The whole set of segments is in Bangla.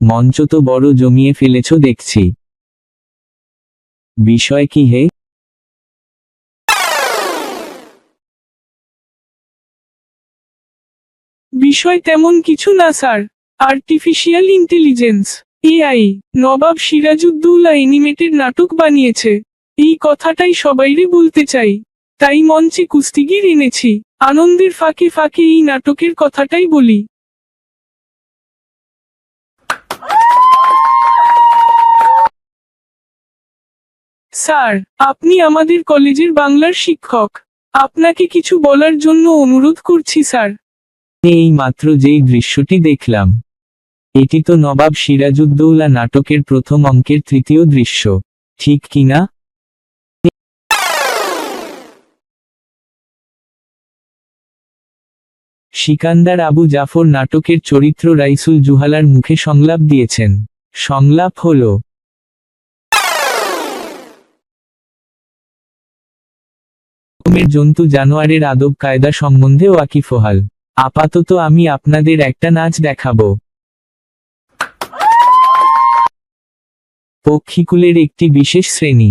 মঞ্চ তো বড় জমিয়ে ফেলেছ দেখছি। বিষয় কি হে? বিষয় তেমন কিছু না স্যার, আর্টিফিশিয়াল ইন্টেলিজেন্স, এআই। নবাব সিরাজউদ্দৌলা অ্যানিমেটেড নাটক বানিয়েছে, এই কথাটাই সবাইরে বলতে চাই, তাই মঞ্চে কুস্তিগির এনেছি। আনন্দের ফাঁকে ফাঁকে এই নাটকের কথাটাই বলি। স্যার, আপনি আমাদের কলেজের বাংলার শিক্ষক, আপনাকে কিছু বলার জন্য অনুরোধ করছি স্যার। এই মাত্র যেই দৃশ্যটি দেখলাম, এটি তো নবাব সিরাজউদ্দৌলা নাটকের প্রথম অঙ্কের তৃতীয় দৃশ্য, ঠিক কিনা? সিকান্দার আবু জাফর নাটকের চরিত্র রাইসুল জুহালার মুখে সংলাপ দিয়েছেন। সংলাপ হল, জন্তু জানোয়ারের আদব কায়দা সম্বন্ধে ওয়াকিফহাল। আপাতত আমি আপনাদের একটা নাচ দেখাবো। পক্ষীকুলের একটি বিশেষ শ্রেণী,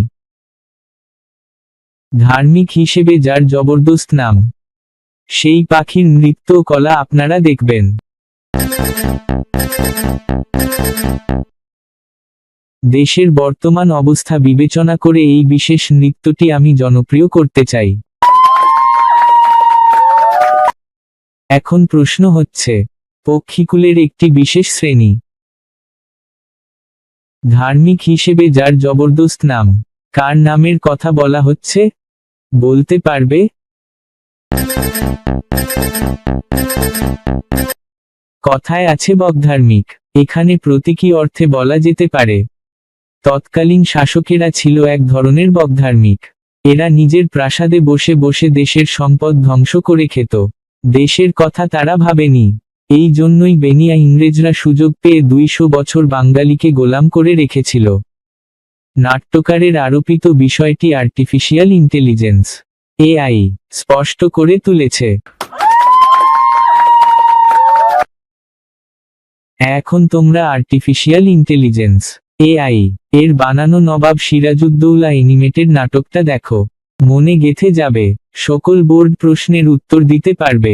ধার্মিক হিসেবে যার জবরদস্ত নাম, সেই পাখির নৃত্য কলা আপনারা দেখবেন। দেশের বর্তমান অবস্থা বিবেচনা করে এই বিশেষ নৃত্যটি আমি জনপ্রিয় করতে চাই। এখন প্রশ্ন হচ্ছে, পক্ষীকুলের একটি বিশেষ শ্রেণী, ধার্মিক হিসেবে যার জবরদস্ত নাম, কার নামের কথা বলা হচ্ছে? বলতে পারবে? কথায় আছে বকধার্মিক, এখানে প্রতীকী অর্থে বলা যেতে পারে তৎকালীন শাসকেরা ছিল এক ধরনের বকধার্মিক। এরা নিজের প্রাসাদে বসে বসে দেশের সম্পদ ধ্বংস করে খেত, দেশের কথা তারা ভাবেনি। এই জন্যই বেনিয়া ইংরেজরা সুযোগ পেয়ে 200 বছর বাঙালিকে গোলাম করে রেখেছিল। নাট্যকারের আরোপিত বিষয়টি আর্টিফিশিয়াল ইন্টেলিজেন্স, এআই, স্পষ্ট করে তুলেছে। এখন তোমরা আর্টিফিশিয়াল ইন্টেলিজেন্স, এআই এর বানানো নবাব সিরাজউদ্দৌলা অ্যানিমেটেড নাটকটা দেখো, মনে গেঁথে যাবে, সকল বোর্ড প্রশ্নের উত্তর দিতে পারবে।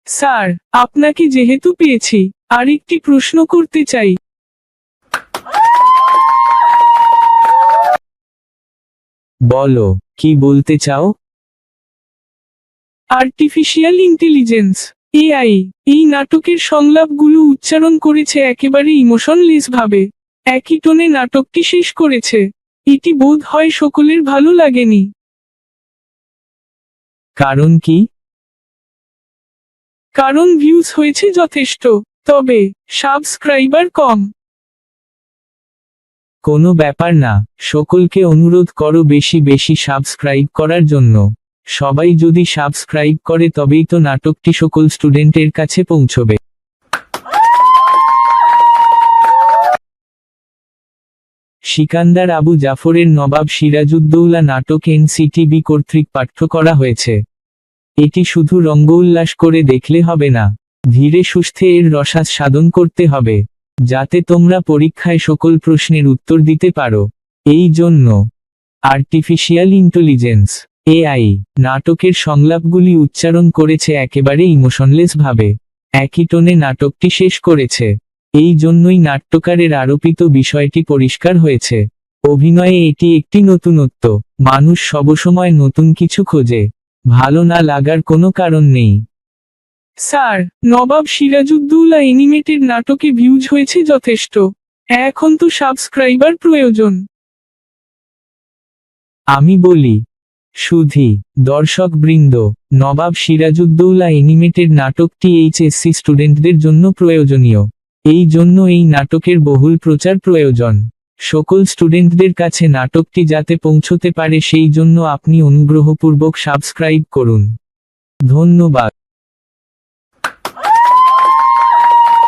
স্যার, আপনাকে যেহেতু পেয়েছি, আরেকটি প্রশ্ন করতে চাই। বলো, কি বলতে চাও? আর্টিফিশিয়াল ইন্টেলিজেন্স, এআই, এই নাটকের সংলাপগুলো উচ্চারণ করেছে একেবারে ইমোশনলেস ভাবে, একই টোনে নাটকটি শেষ করেছে। এটি বোধ হয় সকলের ভালো লাগেনি। কারণ কি? কারণ ভিউজ হয়েছে যথেষ্ট, তবে সাবস্ক্রাইবার কম। কোনো ব্যাপার না, সকলকে অনুরোধ করো বেশি বেশি সাবস্ক্রাইব করার জন্য। সবাই যদি সাবস্ক্রাইব করে তবেই তো নাটকটি সকল স্টুডেন্টের কাছে পৌঁছবে। সিকান্দার আবু জাফরের নবাব সিরাজউদ্দৌলা নাটক এনসিটিবি কর্তৃক পাঠ্য করা হয়েছে। এটি শুধু রঙ্গোল্লাস করে দেখলে হবে না, ধীরে সুস্থে এর রসাস্বাদন করতে হবে, যাতে তোমরা পরীক্ষায় সকল প্রশ্নের উত্তর দিতে পারো। এই জন্য আর্টিফিশিয়াল ইন্টেলিজেন্স, এআই নাটকের সংলাপগুলি উচ্চারণ করেছে একেবারে ইমোশনলেস ভাবে, একই টোনে নাটকটি শেষ করেছে। এই জন্যই নাট্যকারের আরোপিত বিষয়টি পরিষ্কার হয়েছে। অভিনয়ে এটি একটি নতুনত্ব, মানুষ সবসময় নতুন কিছু খোঁজে, ভালো না লাগার কোনো কারণ নেই। স্যার, নবাব সিরাজউদ্দৌলা অ্যানিমেটেড নাটকে ভিউজ হয়েছে যথেষ্ট, এখন তো সাবস্ক্রাইবার প্রয়োজন। আমি বলি, সুধী দর্শকবৃন্দ, নবাব সিরাজউদ্দৌলা অ্যানিমেটেড নাটকটি এইচএসসি স্টুডেন্টদের জন্য প্রয়োজনীয়। এই জন্য এই নাটকের বহুল প্রচার প্রয়োজন। সকল স্টুডেন্টদের কাছে নাটকটি যাতে পৌঁছতে পারে সেই জন্য আপনি অনুগ্রহপূর্বক সাবস্ক্রাইব করুন। ধন্যবাদ।